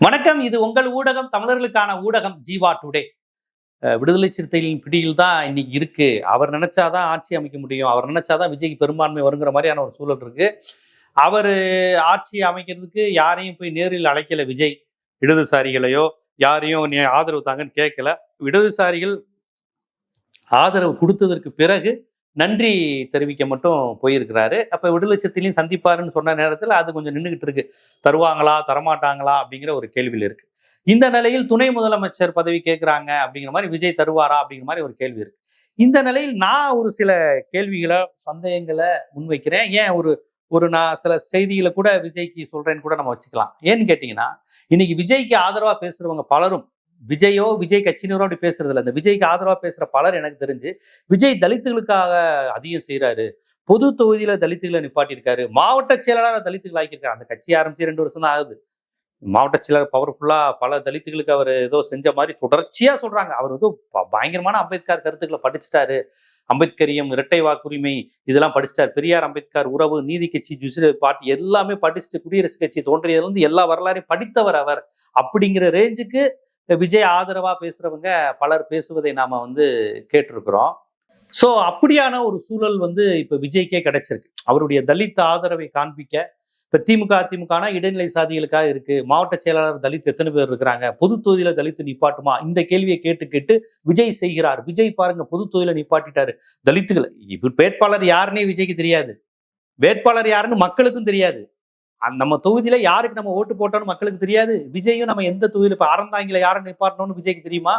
வணக்கம். இது உங்கள் ஊடகம், தமிழர்களுக்கான ஊடகம் ஜீவா டுடே. விடுதலை சிறுத்தைகளின் பிடியில் தான் இன்னைக்கு இருக்கு. அவர் நினைச்சாதான் ஆட்சி அமைக்க முடியும், அவர் நினைச்சாதான் விஜய்க்கு பெரும்பான்மை வருங்கிற மாதிரியான ஒரு சூழல் இருக்கு. அவர் ஆட்சி அமைக்கிறதுக்கு யாரையும் போய் நேரில் அழைக்கல விஜய். இடதுசாரிகளையோ யாரையும் நீ ஆதரவு தாங்கன்னு கேட்கல. இடதுசாரிகள் ஆதரவு கொடுத்ததற்கு பிறகு நன்றி தெரிவிக்க மட்டும் போயிருக்கிறாரு. அப்ப விடுதலை சிறுத்தைகளையும் சந்திப்பாருன்னு சொன்ன நேரத்தில் அது கொஞ்சம் நின்றுகிட்டு இருக்கு. தருவாங்களா தரமாட்டாங்களா அப்படிங்கிற ஒரு கேள்வியில் இருக்கு. இந்த நிலையில் துணை முதலமைச்சர் பதவி கேட்கிறாங்க அப்படிங்கிற மாதிரி விஜய் தருவாரா அப்படிங்கிற மாதிரி ஒரு கேள்வி இருக்கு. இந்த நிலையில் நான் ஒரு சில கேள்விகளை சந்தேகங்களை முன்வைக்கிறேன். ஏன் ஒரு ஒரு நான் சில செய்திகளை கூட விஜய்க்கு சொல்றேன்னு கூட நம்ம வச்சுக்கலாம். ஏன்னு கேட்டீங்கன்னா, இன்னைக்கு விஜய்க்கு ஆதரவா பேசுறவங்க பலரும் விஜயோ விஜய் கட்சியினரோ அப்படி பேசுறது இல்லை. இந்த விஜய்க்கு ஆதரவா பேசுற பலர் எனக்கு தெரிஞ்சு விஜய் தலித்துகளுக்காக அதிகம் செய்யறாரு, பொது தொகுதியில தலித்துகளை நிப்பாட்டியிருக்காரு, மாவட்ட செயலாளர் தலித்துகள் ஆக்கியிருக்காரு. அந்த கட்சி ஆரம்பிச்சு 2 வருஷம் தான் ஆகுது. மாவட்ட செயலாளர் பவர்ஃபுல்லா பல தலித்துகளுக்கு அவர் ஏதோ செஞ்ச மாதிரி தொடர்ச்சியா சொல்றாங்க. அவர் ஏதோ பயங்கரமான அம்பேத்கர் கருத்துக்களை படிச்சுட்டாரு, அம்பேத்கரியம், இரட்டை வாக்குரிமை இதெல்லாம் படிச்சுட்டாரு, பெரியார் அம்பேத்கர் உறவு, நீதி கட்சி, ஜுசில் பார்ட்டி எல்லாமே படிச்சுட்டு குடியரசு கட்சி தோன்றியதுல இருந்து எல்லா வரலாறையும் படித்தவர் அவர். அப்படிங்கிற ரேஞ்சுக்கு விஜய் ஆதரவா பேசுறவங்க பலர் பேசுவதை நாம கேட்டிருக்கிறோம். சோ அப்படியான ஒரு சூழல் இப்ப விஜய்க்கே கிடைச்சிருக்கு. அவருடைய தலித் ஆதரவை காண்பிக்க இப்ப அதிமுகனா இடைநிலை சாதிகளுக்காக இருக்கு, மாவட்ட செயலாளர் தலித் எத்தனை பேர் இருக்கிறாங்க, பொது தொகுதியில தலித்து நிப்பாட்டுமா, இந்த கேள்வியை கேட்டு கேட்டு விஜய் செய்கிறார். விஜய் பாருங்க பொது தொகுதியில நிப்பாட்டிட்டாரு தலித்துகளை. இவர் வேட்பாளர் யாருன்னே விஜய்க்கு தெரியாது, வேட்பாளர் யாருன்னு மக்களுக்கும் தெரியாது. நம்ம தொகுதியில யாருக்கு நம்ம ஓட்டு போட்டோம்னு மக்களுக்கு தெரியாது. விஜயும் நம்ம எந்த தொகுதியில இப்ப அறந்தாங்கில யாரை நிப்பாட்டணும்னு விஜய்க்கு தெரியுமா,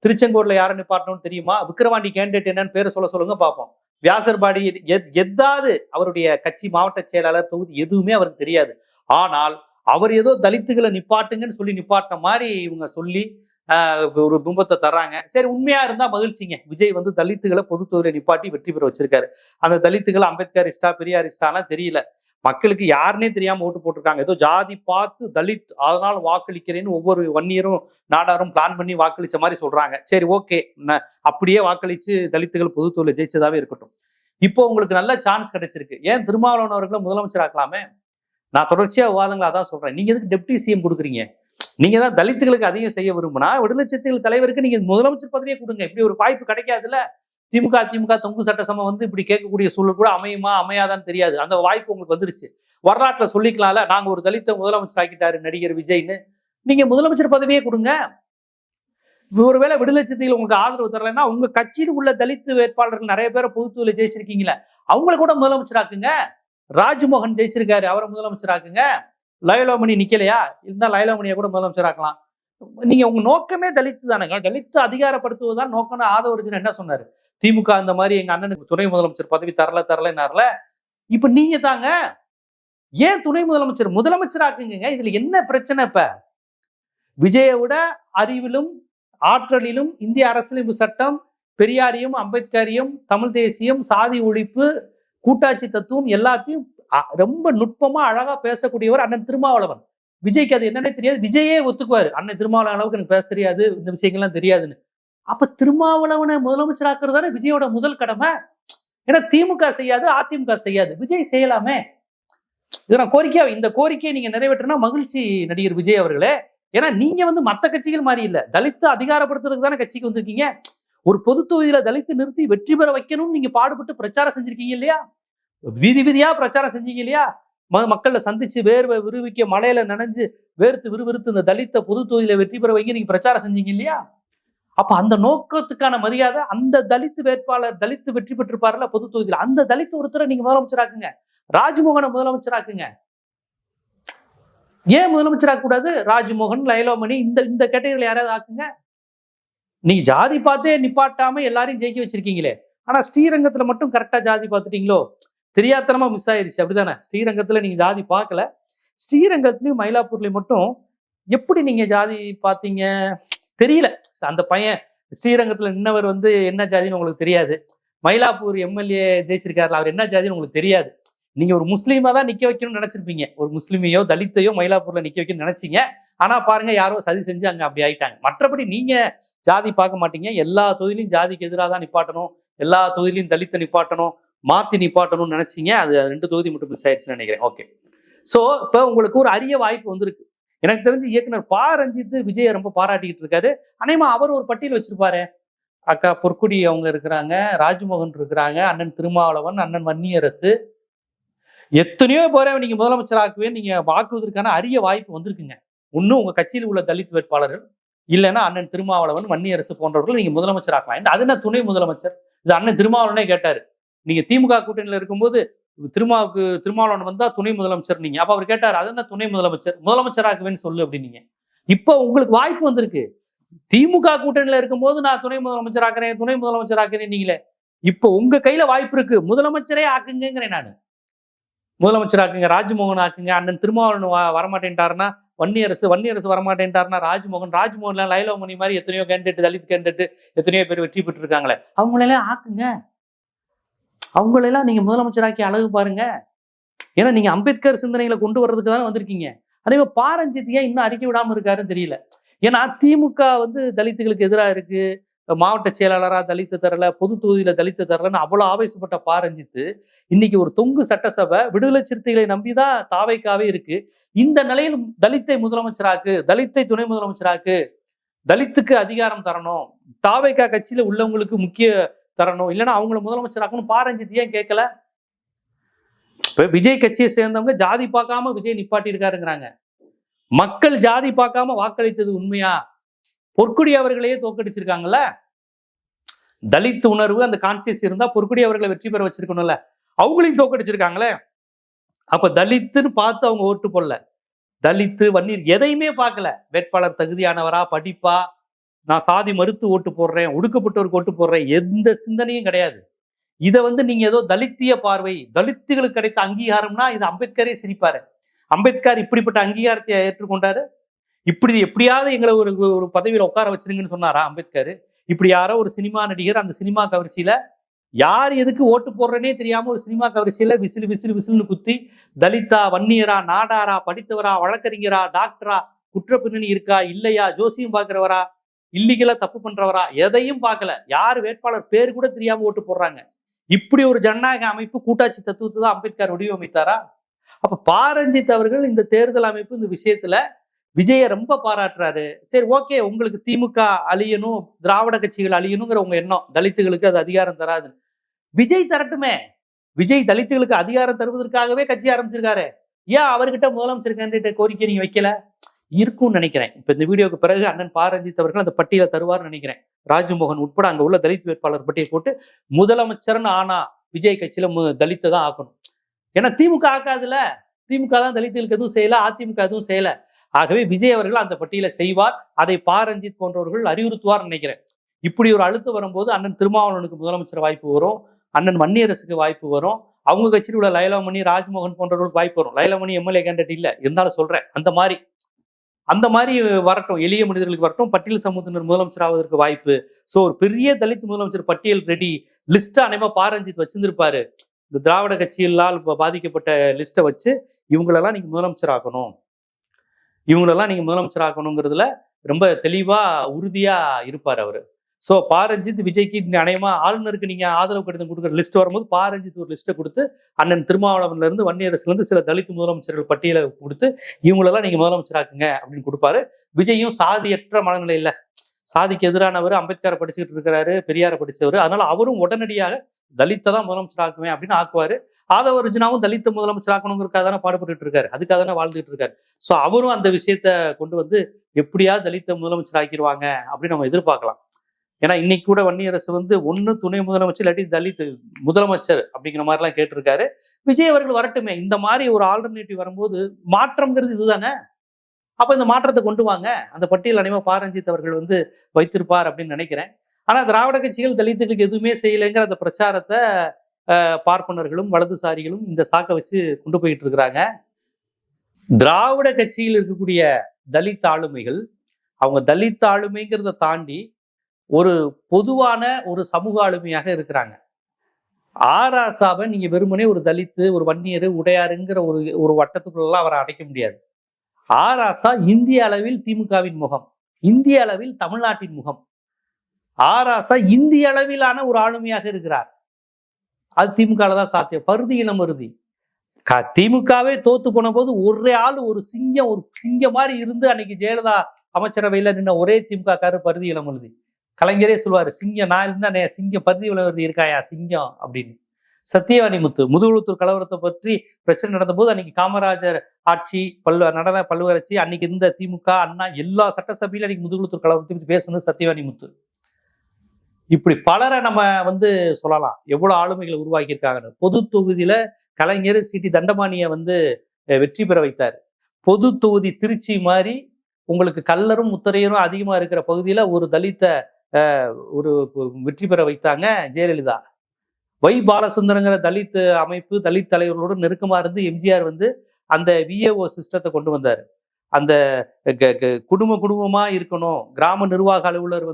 திருச்செங்கோடுல யாரை நிப்பாட்டணும்னு தெரியுமா, விக்கிரவாண்டி கேண்டிடேட் என்னன்னு பேரை சொல்லுங்க பார்ப்போம். வியாசர்பாடி எதாவது அவருடைய கட்சி மாவட்ட செயலாளர் தொகுதி எதுவுமே அவருக்கு தெரியாது. ஆனால் அவர் ஏதோ தலித்துகளை நிப்பாட்டுங்கன்னு சொல்லி நிப்பாட்டின மாதிரி இவங்க சொல்லி ஒரு பிம்பத்தை தர்றாங்க. சரி, உண்மையா இருந்தா மகிழ்ச்சிங்க. விஜய் தலித்துகளை பொது தொகுதியில நிப்பாட்டி வெற்றி பெற வச்சிருக்காரு. அந்த தலித்துகள் அம்பேத்கரிஸ்டா பெரியாரிஸ்டாலாம் தெரியல, மக்களுக்கு யாருன்னே தெரியாம ஓட்டு போட்டிருக்காங்க. ஏதோ ஜாதி பார்த்து தலித் அதனால வாக்களிக்கிறேன்னு ஒவ்வொரு 1 இயரும் நாடாரும் பிளான் பண்ணி வாக்களிச்ச மாதிரி சொல்றாங்க. சரி, ஓகே, அப்படியே வாக்களிச்சு தலித்துகள் பொது தொகுதியில ஜெயிச்சதாவே இருக்கட்டும். இப்போ உங்களுக்கு நல்ல சான்ஸ் கிடைச்சிருக்கு. ஏன் திருமாவளவன் அவர்களை முதலமைச்சர் ஆக்கலாமே? நான் தொடர்ச்சியா விவாதங்களை அதான் சொல்றேன். நீங்க எதுக்கு டெப்டி சிஎம் கொடுக்குறீங்க? நீங்க தான் தலித்துகளுக்கு அதிகம் செய்ய விரும்பினா விடுதலை சிறுத்தைகள் தலைவருக்கு நீங்க முதலமைச்சர் பதவியே கொடுங்க. இப்படி ஒரு வாய்ப்பு கிடைக்காதுல்ல. திமுக தொங்கு சட்டசபை இப்படி கேட்கக்கூடிய சூழல் கூட அமையுமா அமையாதான்னு தெரியாது. அந்த வாய்ப்பு உங்களுக்கு வந்துருச்சு. வரலாற்றுல சொல்லிக்கலாம்ல, நாங்க ஒரு தலித்த முதலமைச்சர் ஆக்கிட்டாரு நடிகர் விஜய்னு. நீங்க முதலமைச்சர் பதவியே கொடுங்க. ஒருவேளை விடுதலை சிறுத்தைகள் உங்களுக்கு ஆதரவு தரலைன்னா உங்க கட்சியில் உள்ள தலித்து வேட்பாளர்கள் நிறைய பேரை பொதுத்துவல ஜெயிச்சிருக்கீங்களே, அவங்கள கூட முதலமைச்சர் ஆக்குங்க. ராஜ்மோகன் ஜெயிச்சிருக்காரு, அவரை முதலமைச்சர் ஆக்குங்க. லயலோமணி நிக்கலையா, இருந்தா லயலோமணியை கூட முதலமைச்சர் ஆக்கலாம். நீங்க உங்க நோக்கமே தலித்து தானேங்க. தலித்து அதிகாரப்படுத்துவதுதான் நோக்கம்னு ஆதவர்ஜுன் என்ன சொன்னாரு? திமுக அந்த மாதிரி எங்க அண்ணனுக்கு துணை முதலமைச்சர் பதவி தரலன்னார்ல. இப்ப நீங்க தாங்க ஏன் துணை முதலமைச்சர் ஆக்குங்க. இதுல என்ன பிரச்சனை? இப்ப விஜயை விட அறிவிலும் ஆற்றலிலும் இந்திய அரசியலமைப்பு சட்டம், பெரியாரியம், அம்பேத்கரியம், தமிழ் தேசியம், சாதி ஒழிப்பு, கூட்டாட்சி தத்துவம் எல்லாத்தையும் ரொம்ப நுட்பமா அழகா பேசக்கூடியவர் அண்ணன் திருமாவளவன். விஜய்க்கு அது என்னன்னே தெரியாது. விஜயே ஒத்துக்குவாரு, அண்ணன் திருமாவளவன் அளவுக்கு எனக்கு பேச தெரியாது, இந்த விஷயங்கள்லாம் தெரியாதுன்னு. அப்ப திருமாவளவனை முதலமைச்சர் ஆக்குறது தானே விஜயோட முதல் கடமை. ஏன்னா திமுக செய்யாது, அதிமுக செய்யாது, விஜய் செய்யலாமே. இதை கோரிக்கையா, இந்த கோரிக்கையை நீங்க நிறைவேற்றினா மகிழ்ச்சி நடிகர் விஜய் அவர்களே. ஏன்னா நீங்க மத்த கட்சிகள் மாதிரி இல்ல, தலித்து அதிகாரப்படுத்துறதுக்கு தானே கட்சிக்கு வந்திருக்கீங்க. ஒரு பொது தொகுதியில தலித்து நிறுத்தி வெற்றி பெற வைக்கணும்னு நீங்க பாடுபட்டு பிரச்சாரம் செஞ்சிருக்கீங்க இல்லையா, வீதி வீதியா பிரச்சாரம் செஞ்சீங்க இல்லையா, மக்களை சந்திச்சு வேர்வை விறுவிக்க மலையில நனைஞ்சு வேர்த்து விறுவிறுத்து இந்த தலித்த பொது தொகுதியில வெற்றி பெற வைக்க நீங்க பிரச்சாரம் செஞ்சீங்க இல்லையா. அப்ப அந்த நோக்கத்துக்கான மரியாதை அந்த தலித்து வேட்பாளர் தலித்து வெற்றி பெற்றிருப்பாருல பொது தொகுதியில, அந்த தலித்து ஒருத்தரை நீங்க முதலமைச்சராக்குங்க. ராஜ்மோகனை முதலமைச்சராக்குங்க. ஏன் முதலமைச்சராக்க கூடாது? ராஜ்மோகன், லயலோமணி இந்த கேட்டகரியில் யாராவது ஆக்குங்க. நீங்க ஜாதி பார்த்தே நிப்பாட்டாம எல்லாரையும் ஜெயிக்க வச்சிருக்கீங்களே. ஆனா ஸ்ரீரங்கத்துல மட்டும் கரெக்டா ஜாதி பார்த்துட்டீங்களோ, தெரியாதனமா மிஸ் ஆயிருச்சு. அப்படிதானே? ஸ்ரீரங்கத்துல நீங்க ஜாதி பார்க்கல, ஸ்ரீரங்கத்திலயும் மயிலாப்பூர்லயும் மட்டும் எப்படி நீங்க ஜாதி பார்த்தீங்க தெரியல. அந்த பையன் ஸ்ரீரங்கத்துல நின்னவர் என்ன ஜாதின்னு உங்களுக்கு தெரியாது. மயிலாப்பூர் எம்எல்ஏ ஜெயிச்சிருக்காரு, அவர் என்ன ஜாதின்னு உங்களுக்கு தெரியாது. நீங்க ஒரு முஸ்லீமா தான் நிக்க வைக்கணும்னு நினைச்சிருப்பீங்க, ஒரு முஸ்லீமையோ தலித்தையோ மயிலாப்பூர்ல நிக்க வைக்கணும்னு நினைச்சீங்க. ஆனா பாருங்க, யாரோ சதி செஞ்சு அங்க அப்படி ஆயிட்டாங்க. மற்றபடி நீங்க ஜாதி பார்க்க மாட்டீங்க. எல்லா தொகுதியிலும் ஜாதிக்கு எதிராக தான் நிப்பாட்டணும், எல்லா தொகுதியிலையும் தலித்தை நிப்பாட்டணும், மாத்தி நிப்பாட்டணும்னு நினைச்சீங்க. அது 2 தொகுதி மட்டும் மிஸ் ஆயிடுச்சுன்னு நினைக்கிறேன். ஓகே, சோ இப்ப உங்களுக்கு ஒரு அரிய வாய்ப்பு வந்திருக்கு. எனக்கு தெரிஞ்சு இயக்குனர் பா ரஞ்சித் விஜயை ரொம்ப பாராட்டிக்கிட்டு இருக்காரு. அநேகமா அவர் ஒரு பட்டியல் வச்சிருப்பாரு. அக்கா பொற்குடி அவங்க இருக்கிறாங்க, ராஜ்மோகன் இருக்கிறாங்க, அண்ணன் திருமாவளவன், அண்ணன் வன்னியரசு, எத்தனையோ பேரை நீங்க முதலமைச்சராக்குவே நீங்க வாக்குவதற்கான அரிய வாய்ப்பு வந்திருக்குங்க. இன்னும் உங்க கட்சியில் உள்ள தலித் வேட்பாளர்கள் இல்லைன்னா அண்ணன் திருமாவளவன், வன்னியரசு போன்றவர்கள் நீங்க முதலமைச்சராக்கலாம். அது என்ன துணை முதலமைச்சர்? இது அண்ணன் திருமாவளவனே கேட்டாரு. நீங்க திமுக கூட்டணியில இருக்கும்போது திருமாவளவன் வந்தா துணை முதலமைச்சர் நீங்க. அப்ப அவர் கேட்டாரு, அது என்ன துணை முதலமைச்சர்? முதலமைச்சராக்குவேன்னு சொல்லு அப்படின்னீங்க. இப்ப உங்களுக்கு வாய்ப்பு வந்திருக்கு. திமுக கூட்டணியில இருக்கும்போது நான் துணை முதலமைச்சர் ஆக்குறேன், துணை முதலமைச்சர் ஆக்குறேன் நீங்களே. இப்போ உங்க கையில வாய்ப்பு இருக்கு. முதலமைச்சரே ஆக்குங்கிறேன் நான். முதலமைச்சர் ஆக்குங்க, ராஜ்மோகன் ஆக்குங்க. அண்ணன் திருமாவளவன் வரமாட்டேன்ட்டாருன்னா வன்னியரசு வரமாட்டேன்ட்டாருன்னா ராஜ்மோகன் லைலோமணி மாதிரி எத்தனையோ கேண்டிடேட், தலித் கேண்டிடேட் எத்தனையோ பேர் வெற்றி பெற்று இருக்காங்களே, அவங்களெல்லாம் ஆக்குங்க. அவங்களெல்லாம் நீங்க முதலமைச்சராக்கி அழகு பாருங்க. ஏன்னா நீங்க அம்பேத்கர் சிந்தனைகளை கொண்டு வர்றதுக்கு தானே வந்திருக்கீங்க. அதே மாதிரி பா ரஞ்சித் ஏன் இன்னும் அறிக்கை விடாம இருக்காருன்னு தெரியல. ஏன்னா திமுக தலித்துகளுக்கு எதிராக இருக்கு, மாவட்ட செயலாளரா தலித்து தரல, பொது தொகுதியில தலித்து தரலன்னு அவ்வளவு ஆவேசப்பட்ட பா ரஞ்சித் இன்னைக்கு ஒரு தொங்கு சட்டசபை விடுதலை சிறுத்தைகளை நம்பிதான் தாவைக்காவே இருக்கு. இந்த நிலையில் தலித்தை முதலமைச்சராக்கு, தலித்தை துணை முதலமைச்சராக்கு, தலித்துக்கு அதிகாரம் தரணும், தாவைக்கா கட்சியில உள்ளவங்களுக்கு முக்கிய தரணும், இல்லைன்னா அவங்கள முதலமைச்சராக்கணும் பா ரஞ்சித் ஏன் கேட்கல? இப்ப விஜய் கட்சியை சேர்ந்தவங்க ஜாதி பார்க்காம விஜய் நிப்பாட்டி இருக்காருங்கிறாங்க. மக்கள் ஜாதி பார்க்காம வாக்களித்தது உண்மையா? பொற்குடி அவர்களையே தோக்கடிச்சிருக்காங்கல்ல. தலித் உணர்வு அந்த கான்சியஸ் இருந்தா பொற்குடி அவர்களை வெற்றி பெற வச்சிருக்கணும்ல. அவங்களையும் தோக்கடிச்சிருக்காங்களே. அப்ப தலித்துன்னு பார்த்து அவங்க ஓட்டு போடல. தலித்து வன்னியர் எதையுமே பார்க்கல. வேட்பாளர் தகுதியானவரா, படிப்பா, நான் சாதி மறுத்து ஓட்டு போடுறேன், ஒடுக்கப்பட்டவருக்கு ஓட்டு போடுறேன், எந்த சிந்தனையும் கிடையாது. இதை நீங்க ஏதோ தலித்திய பார்வை, தலித்துகளுக்கு கிடைத்த அங்கீகாரம்னா இது அம்பேத்கரே சிரிப்பாரு. அம்பேத்கர் இப்படிப்பட்ட அங்கீகாரத்தை ஏற்றுக்கொண்டாரு. இப்படி எப்படியாவது எங்களை ஒரு பதவியில உட்கார வச்சிருங்கன்னு சொன்னாரா அம்பேத்கர்? இப்படி யாரோ ஒரு சினிமா நடிகர் அந்த சினிமா கவர்ச்சியில யார் எதுக்கு ஓட்டு போடுறேனே தெரியாம ஒரு சினிமா கவர்ச்சியில விசிலுன்னு குத்தி தலித்தா, வன்னியரா, நாடாரா, படித்தவரா, வழக்கறிஞரா, டாக்டரா, குற்ற பின்னணி இருக்கா இல்லையா, ஜோசியம் பாக்குறவரா, இல்லீகலா தப்பு பண்றவரா, எதையும் பார்க்கல. யார் வேட்பாளர் பேர் கூட தெரியாம ஓட்டு போடுறாங்க. இப்படி ஒரு ஜனநாயக அமைப்பு கூட்டாட்சி தத்துவத்தை தான் அம்பேத்கர் வடிவமைத்தாரா? அப்ப பா ரஞ்சித் அவர்கள் இந்த தேர்தல் அமைப்பு இந்த விஷயத்துல விஜய ரொம்ப பாராட்டுறாரு. சரி, ஓகே, உங்களுக்கு திமுக அழியணும், திராவிட கட்சிகள் அழியணுங்கிற உங்க எண்ணம், தலித்துகளுக்கு அது அதிகாரம் தராது. விஜய் தரட்டுமே. விஜய் தலித்துகளுக்கு அதிகாரம் தருவதற்காகவே கட்சி ஆரம்பிச்சிருக்காரு. ஏன் அவர்கிட்ட முதலமைச்சர் கேண்டிடேட் கோரிக்கை நீங்க வைக்கல? இருக்கும்னு நினைக்கிறேன். இப்ப இந்த வீடியோக்கு பிறகு அண்ணன் பா ரஞ்சித் அவர்கள் அந்த பட்டியலை தருவார்னு நினைக்கிறேன். ராஜ்மோகன் உட்பட அங்க உள்ள தலித் வேட்பாளர் பட்டியல் போட்டு முதலமைச்சர்னு ஆனா விஜய் கட்சியில தலித்தை தான் ஆக்கணும். ஏன்னா திமுக ஆக்காதுல. திமுக தான் தலித்துகளுக்கு எதுவும் செய்யல, அதிமுக எதுவும் செய்யல. ஆகவே விஜய் அவர்கள் அந்த பட்டியலை செய்வார். அதை பா ரஞ்சித் போன்றவர்கள் அறிவுறுத்துவார் நினைக்கிறேன். இப்படி ஒரு அழுத்தம் வரும்போது அண்ணன் திருமாவளவனுக்கு முதலமைச்சர் வாய்ப்பு வரும், அண்ணன் வன்னியரசுக்கு வாய்ப்பு வரும், அவங்க கட்சியில் உள்ள லைலாமணி, ராஜ்மோகன் போன்றவர்களுக்கு வாய்ப்பு வரும். லைலாமணி எம்எல்ஏ கேண்டிடேட் இல்ல இருந்தாலும் சொல்றேன். அந்த மாதிரி வரட்டும், எளிய மனிதர்களுக்கு வரட்டும், பட்டியல் சமூகத்தினர் முதலமைச்சர் ஆவதற்கு வாய்ப்பு. சோ ஒரு பெரிய தலித் முதலமைச்சர் பட்டியல் ரெடி, லிஸ்ட் அனைமா பா ரஞ்சித் வச்சிருந்திருப்பாரு. இந்த திராவிட கட்சிகளால் பாதிக்கப்பட்ட லிஸ்ட்டை வச்சு இவங்களெல்லாம் நீங்க முதலமைச்சர் ஆக்கணும், இவங்களெல்லாம் நீங்க முதலமைச்சர் ஆக்கணுங்கிறதுல ரொம்ப தெளிவா உறுதியா இருப்பார் அவரு. சோ பா ரஞ்சித் விஜய்க்கு அநேகமா ஆளுநருக்கு நீங்க ஆதரவு கடிதம் கொடுக்குற லிஸ்ட் வரும்போது பா ரஞ்சித் ஒரு லிஸ்ட்டை கொடுத்து அண்ணன் திருமாவளவன்ல இருந்து வன்னியரசுல இருந்து சில தலித் முதலமைச்சர்கள் பட்டியலை கொடுத்து இவங்களெல்லாம் நீங்க முதலமைச்சராக்குங்க அப்படின்னு கொடுப்பாரு. விஜயும் சாதியற்ற மனநிலை இல்ல, சாதிக்கு எதிரானவர், அம்பேத்கரை படிச்சுக்கிட்டு இருக்கிறாரு, பெரியாரை படிச்சவர், அதனால அவரும் உடனடியாக தலித்தை தான் முதலமைச்சர் ஆக்குவேன் அப்படின்னு ஆக்குவாரு. ஆதவ அர்ஜுனாவும் தலித்த முதலமைச்சர் ஆக்கணுங்கிறதுக்காக தானே பாடுபட்டு இருக்காரு, அதுக்காக தானே வாழ்ந்துட்டு இருக்காரு. சோ அவரும் அந்த விஷயத்த கொண்டு எப்படியாவது தலித்த முதலமைச்சர் ஆக்கிடுவாங்க அப்படின்னு நம்ம எதிர்பார்க்கலாம். ஏன்னா இன்னைக்கு கூட வன்னியரசு ஒண்ணு துணை முதலமைச்சர் இல்லாட்டி தலித் முதலமைச்சர் அப்படிங்கிற மாதிரி எல்லாம் கேட்டிருக்காரு. விஜய் அவர்கள் வரட்டுமே. இந்த மாதிரி ஒரு ஆல்டர்னேட்டிவ் வரும்போது மாற்றம்ங்கிறது இதுதானே. அப்ப இந்த மாற்றத்தை கொண்டு வாங்க. அந்த பட்டியல் அனைவரும் பா ரஞ்சித் அவர்கள் வைத்திருப்பார் அப்படின்னு நினைக்கிறேன். ஆனா திராவிட கட்சிகள் தலித்துகளுக்கு எதுவுமே செய்யலைங்கிற அந்த பிரச்சாரத்தை பார்ப்பனர்களும் வலதுசாரிகளும் இந்த சாக்கை வச்சு கொண்டு போயிட்டு இருக்கிறாங்க. திராவிட கட்சியில் இருக்கக்கூடிய தலித் ஆளுமைகள் அவங்க தலித் ஆளுமைங்கிறத தாண்டி ஒரு பொதுவான ஒரு சமூக ஆளுமையாக இருக்கிறாங்க. ஆராசாவை நீங்க வெறுமனே ஒரு தலித்து, ஒரு வன்னியர், உடையாருங்கிற ஒரு வட்டத்துக்குள்ளெல்லாம் அவரை அடைக்க முடியாது. ஆராசா இந்திய அளவில் திமுகவின் முகம், இந்திய அளவில் தமிழ்நாட்டின் முகம். ஆராசா இந்திய அளவிலான ஒரு ஆளுமையாக இருக்கிறார். அது திமுக தான் சாத்தியம். பருதி இனம் மருதி திமுகவே தோத்து போன போது ஒரே ஆள் ஒரு சிங்கம் மாதிரி இருந்து அன்னைக்கு ஜெயலலிதா அமைச்சரவையில நின்ன ஒரே திமுக காரு பருதி இளமழுதி. கலைஞரே சொல்லுவாரு, சிங்கம் நான் இருந்தா சிங்கம் பருதி இளமழுதி இருக்காயா சிங்கம் அப்படின்னு. சத்தியவாணி முத்து முதுகுளத்தூர் கலவரத்தை பற்றி பிரச்சனை நடந்த போது அன்னைக்கு காமராஜர் ஆட்சி நடன பல்வரட்சி அன்னைக்கு இருந்த திமுக அண்ணா எல்லா சட்டசபையில அன்னைக்கு முதுகுளத்தூர் கலவரத்தை பற்றி பேசுனது சத்தியவாணி முத்து. இப்படி பலரை நம்ம சொல்லலாம் எவ்வளவு ஆளுமைகளை உருவாக்கியிருக்காங்கன்னு. பொது தொகுதியில கலைஞர் சிடி தண்டபாணியை வெற்றி பெற வைத்தார். பொது தொகுதி திருச்சி மாதிரி உங்களுக்கு கல்லரும் முத்தரையரும் அதிகமா இருக்கிற பகுதியில ஒரு தலித்த ஒரு வெற்றி பெற வைத்தாங்க ஜெயலலிதா. வை பாலசுந்தரங்கிற தலித் அமைப்பு தலித் தலைவர்களோடு நெருக்கமா இருந்து எம்ஜிஆர் அந்த விஏஓ சிஸ்டத்தை கொண்டு வந்தார். அந்த குடும்பமா இருக்கணும், கிராம நிர்வாக அலுவலர்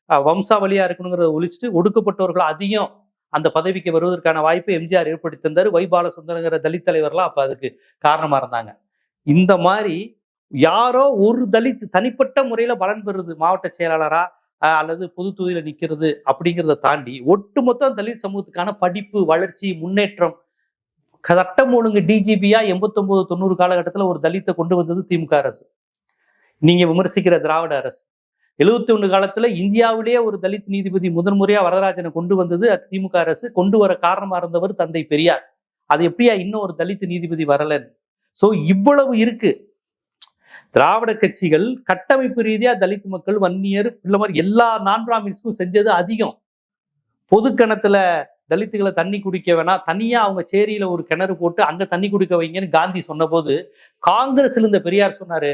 வம்சாவளியா இருக்கணுங்கிறத ஒழிச்சுட்டு ஒடுக்கப்பட்டவர்கள் அதிகம் அந்த பதவிக்கு வருவதற்கான வாய்ப்பை எம்ஜிஆர் ஏற்படுத்தி தந்தார். வை பாலசுந்தரங்கிற தலித் தலைவர்லாம் அப்ப அதுக்கு காரணமா இருந்தாங்க. இந்த மாதிரி யாரோ ஒரு தலித் தனிப்பட்ட முறையில பலன் பெறுது, மாவட்ட செயலாளரா அல்லது பொது தொகுதியில நிக்கிறது அப்படிங்கிறத தாண்டி ஒட்டுமொத்த தலித் சமூகத்துக்கான படிப்பு, வளர்ச்சி, முன்னேற்றம், சட்டம் ஒழுங்கு டிஜிபியா 89-90 காலகட்டத்தில் ஒரு தலித்தை கொண்டு வந்தது திமுக அரசு. நீங்க விமர்சிக்கிற திராவிட அரசு. 71 காலத்துல இந்தியாவிலேயே ஒரு தலித் நீதிபதி முதன்முறையா வரதராஜனை கொண்டு வந்தது திமுக அரசு. கொண்டு வர காரணமா இருந்தவர் தந்தை பெரியார். அது எப்படியா இன்னும் ஒரு தலித் நீதிபதி வரலன்னு. சோ இவ்வளவு இருக்கு. திராவிட கட்சிகள் கட்டமைப்பு ரீதியா தலித் மக்கள், வன்னியர், பிள்ளைமார் எல்லா நான் பிராமின்ஸ்க்கும் செஞ்சது அதிகம். பொது கிணத்துல தலித்துகளை தண்ணி குடிக்க வேணாம், தனியா அவங்க சேரியில ஒரு கிணறு போட்டு அங்க தண்ணி குடிக்க வைங்கன்னு காந்தி சொன்ன போது காங்கிரஸ்ல இருந்த பெரியார் சொன்னாரு,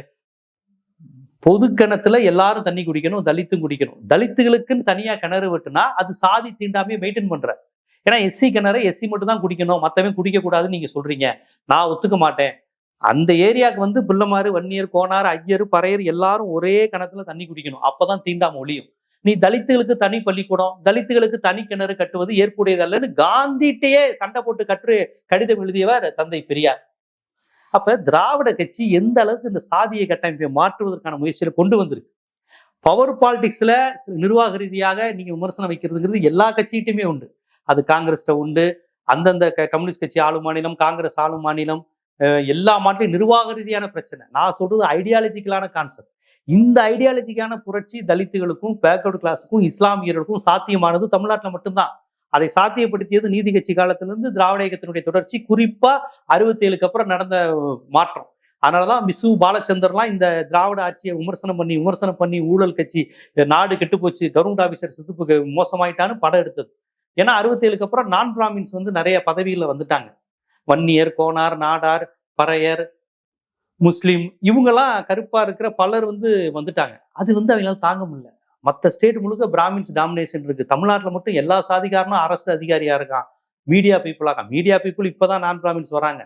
பொது கிணத்துல எல்லாரும் தண்ணி குடிக்கணும், தலித்தும் குடிக்கணும். தலித்துகளுக்குன்னு தனியா கிணறு வெட்டுனா அது சாதி தீண்டாமையை மெயின்டைன் பண்ற. ஏன்னா எஸ்சி கிணறு எஸ்சி மட்டும் தான் குடிக்கணும், மத்தவன் குடிக்க கூடாதுன்னு நீங்க சொல்றீங்க. நான் ஒத்துக்க மாட்டேன். அந்த ஏரியாவுக்கு பிள்ளைமாறு, வன்னியர், கோனார், ஐயர், பறையர் எல்லாரும் ஒரே கிணத்துல தண்ணி குடிக்கணும். அப்பதான் தீண்டாம ஒழியும். நீ தலித்துகளுக்கு தனி பள்ளிக்கூடம், தலித்துகளுக்கு தனி கிணறு கட்டுவது ஏற்புடையதல்லன்னு காந்திட்டையே சண்டை போட்டு கடிதம் எழுதியவர் தந்தை பெரியார். அப்ப திராவிட கட்சி எந்த அளவுக்கு இந்த சாதிய கட்டமைப்பை மாற்றுவதற்கான முயற்சியில கொண்டு வந்திருக்கு. பவர் பாலிடிக்ஸ்ல நிர்வாக ரீதியாக நீங்க விமர்சனம் வைக்கிறதுங்கிறது எல்லா கட்சிகிட்டையுமே உண்டு. அது காங்கிரஸ்ட உண்டு, அந்தந்த கம்யூனிஸ்ட் கட்சி ஆளும் மாநிலம், காங்கிரஸ் ஆளும் மாநிலம், எல்லா மாற்றையும் நிர்வாக ரீதியான பிரச்சனை. நான் சொல்றது ஐடியாலஜிக்கலான கான்செப்ட். இந்த ஐடியாலஜிக்கான புரட்சி தலித்துகளுக்கும் பேக்வர்டு கிளாஸுக்கும் இஸ்லாமியர்களுக்கும் சாத்தியமானது தமிழ்நாட்டில் மட்டும்தான். அதை சாத்தியப்படுத்தியது நீதி கட்சி காலத்திலிருந்து திராவிட இயக்கத்தினுடைய தொடர்ச்சி, குறிப்பா 67க்கு அப்புறம் நடந்த மாற்றம். அதனாலதான் மிசு பாலச்சந்தர்லாம் இந்த திராவிட ஆட்சியை விமர்சனம் பண்ணி ஊழல் கட்சி, நாடு கெட்டு போச்சு, கவர்மெண்ட் ஆபீசர் சித்துப்பு மோசமாயிட்டான்னு படம் எடுத்தது. ஏன்னா 67க்கு அப்புறம் நான் பிராமின்ஸ் நிறைய பதவியில வந்துட்டாங்க. வன்னியர், கோனார், நாடார், பறையர், முஸ்லீம், இவங்கெல்லாம் கருப்பா இருக்கிற பலர் வந்துட்டாங்க. அது அவங்களால தாங்க முடியல. மற்ற ஸ்டேட் முழுக்க பிராமின்ஸ் டாமினேஷன் இருக்கு. தமிழ்நாட்டில் மட்டும் எல்லா சாதிகாரனும் அரசு அதிகாரியா இருக்கான், மீடியா பீப்புளாக. மீடியா பீப்புள் இப்பதான் நான் பிராமின்ஸ் வராங்க.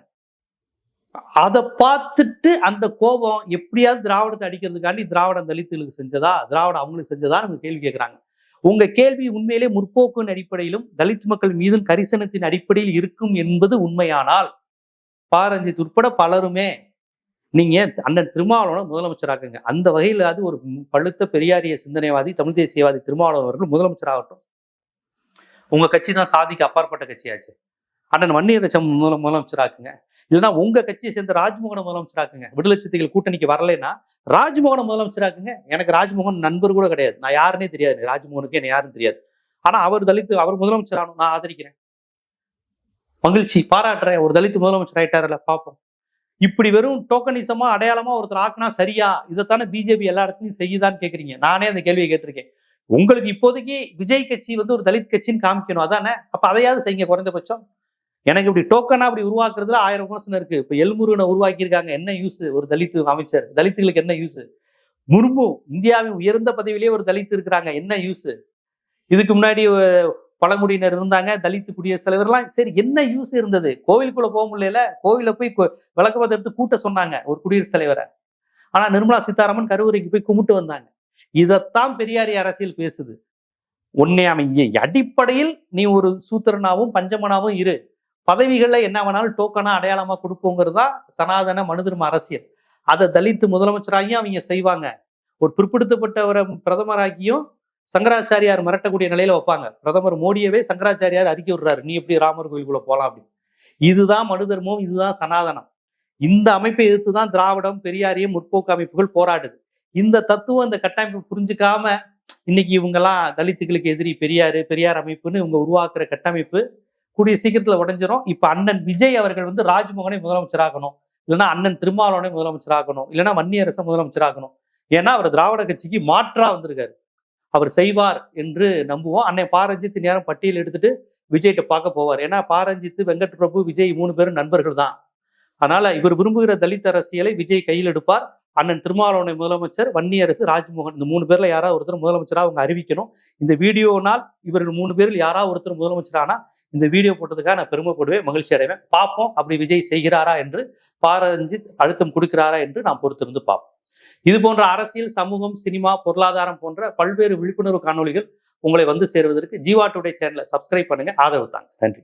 அதை பார்த்துட்டு அந்த கோபம் எப்படியாவது திராவிடத்தை அடிக்கிறதுக்காண்டி திராவிடம் தலித்துகளுக்கு செஞ்சதா, திராவிடம் அவங்களுக்கு செஞ்சதா நம்ம கேள்வி கேட்கிறாங்க. உங்க கேள்வி உண்மையிலே முற்போக்கின் அடிப்படையிலும் தலித் மக்கள் மீதும் கரிசனத்தின் அடிப்படையில் இருக்கும் என்பது உண்மையானால் பாரஞ்சித் உட்பட பலருமே நீங்க அண்ணன் திருமாவளவன் முதலமைச்சராக்குங்க. அந்த வகையில் அது ஒரு பழுத்த பெரியாரிய சிந்தனைவாதி, தமிழ் தேசியவாதி திருமாவளவன் அவர்கள் முதலமைச்சராகட்டும். உங்க கட்சி தான் சாதிக்கு அப்பாற்பட்ட கட்சியாச்சு. அண்ணன் வன்னியரசம் முதலமைச்சராக்குங்க. இல்லைன்னா உங்க கட்சியை சேர்ந்த ராஜ்மோகனை முதலமைச்சராக்குங்க. விடுதலை சிறுத்தைகள் கூட்டணிக்கு வரலைன்னா ராஜ்மோகனை முதலமைச்சராக்குங்க. எனக்கு ராஜ்மோகன் நண்பர் கூட கிடையாது, நான் யாருன்னே தெரியாது. ராஜ்மோகனுக்கு என்ன யாருன்னு தெரியாது. ஆனா அவர் தலித்து, அவர் முதலமைச்சர் ஆகணும், நான் ஆதரிக்கிறேன், மகிழ்ச்சி, பாராட்டுறேன். ஒரு தலித்து முதலமைச்சர் ஆயிட்டாருல, பார்ப்போம். இப்படி வெறும் டோக்கனிசமா அடையாளமா ஒருத்தர் ஆக்குனா சரியா? இதைத்தானே பிஜேபி எல்லா இடத்துலையும் செய்யுதான்னு கேட்குறீங்க. நானே அந்த கேள்வியை கேட்டிருக்கேன். உங்களுக்கு இப்போதைக்கு விஜய் கட்சி ஒரு தலித் கட்சின்னு காமிக்கணும், அதானே? அப்ப அதையாவது செய்யுங்க குறைந்தபட்சம். எனக்கு இப்படி டோக்கனா அப்படி உருவாக்குறதுல 1000 விமர்சனம் இருக்கு. இப்ப எல்முருகனை உருவாக்கியிருக்காங்க, என்ன யூஸ்? ஒரு தலித் அமைச்சர், தலித்துகளுக்கு என்ன யூஸ்? முர்மு இந்தியாவின் உயர்ந்த பதவியிலேயே ஒரு தலித் இருக்கிறாங்க, என்ன யூஸ்? இதுக்கு முன்னாடி பழங்குடியினர் இருந்தாங்க, தலித்து குடியரசுத் தலைவர்லாம், சரி என்ன யூஸ் இருந்தது? கோவிலுக்குள்ள போக முடியல, கோவில போய் விளக்கமத்தை எடுத்து கூட்ட சொன்னாங்க ஒரு குடியரசுத் தலைவரை. ஆனா நிர்மலா சீதாராமன் கருவறைக்கு போய் கும்பிட்டு வந்தாங்க. இதைத்தான் பெரியாரிய அரசியல் பேசுது. உன்னை அடிப்படையில் நீ ஒரு சூத்திரனாவும் பஞ்சமனாவும் இரு, பதவிகள்ல என்ன வேணாலும் டோக்கனா அடையாளமா கொடுப்போங்கிறதா சனாதன மனுதர்ம அரசியல். அதை தலித்து முதலமைச்சராகியும் அவங்க செய்வாங்க. ஒரு பிற்படுத்தப்பட்டவரை பிரதமராகியும் சங்கராச்சாரியார் மிரட்டக்கூடிய நிலையில வைப்பாங்க. பிரதமர் மோடியவே சங்கராச்சாரியார் அறிக்கை விடுறாரு, நீ எப்படி ராமர் கோயிலுக்குள்ள போலாம் அப்படின்னு. இதுதான் மனு தர்மம், இதுதான் சனாதனம். இந்த அமைப்பை எதிர்த்து தான் திராவிடம், பெரியாரியம், முற்போக்கு அமைப்புகள் போராடுது. இந்த தத்துவம், இந்த கட்டமைப்பு புரிஞ்சுக்காம இன்னைக்கு இவங்கெல்லாம் தலித்துகளுக்கு எதிரி பெரியார் அமைப்புன்னு இவங்க உருவாக்குற கட்டமைப்பு கூடிய சீக்கிரத்துல உடைஞ்சிரும். இப்ப அண்ணன் விஜய் அவர்கள் வந்து ராஜ்மோகனை முதலமைச்சராகணும், இல்லைன்னா அண்ணன் திருமாவளவனை முதலமைச்சராகணும், இல்லைன்னா வன்னியரசை முதலமைச்சராகணும். ஏன்னா அவர் திராவிட கட்சிக்கு மாற்றா வந்திருக்காரு. அவர் செய்வார் என்று நம்புவோம். அண்ணன் பாரஞ்சித் நேரம் பட்டியல் எடுத்துட்டு விஜய்கிட்ட பார்க்க போவார். ஏன்னா பாரஞ்சித், வெங்கட் பிரபு, விஜய் 3 பேரும் நண்பர்கள் தான். அதனால இவர் விரும்புகிற தலித் அரசியலை விஜய் கையில் எடுப்பார். அண்ணன் திருமாவளவனை முதலமைச்சர், வன்னியரசு, ராஜ்மோகன், இந்த 3 பேர்ல யாராவது ஒருத்தர் முதலமைச்சரா அவங்க அறிவிக்கணும். இந்த வீடியோனால் இவர்கள் 3 பேரில் யாராவது ஒருத்தர் முதலமைச்சரானா இந்த வீடியோ போட்டதுக்காக நான் பெருமைப்படுவேன், மகிழ்ச்சி அடைவேன். பார்ப்போம் அப்படி விஜய் செய்கிறாரா என்று, பாரஞ்சித் அழுத்தம் கொடுக்கிறாரா என்று நாம் பொறுத்திருந்து பார்ப்போம். இது போன்ற அரசியல், சமூகம், சினிமா, பொருளாதாரம் போன்ற பல்வேறு விழிப்புணர்வு காணொளிகள் உங்களை வந்து சேருவதற்கு ஜீவா டுடே சேனலை சப்ஸ்கிரைப் பண்ணுங்க, ஆதரவு தாங்க. நன்றி.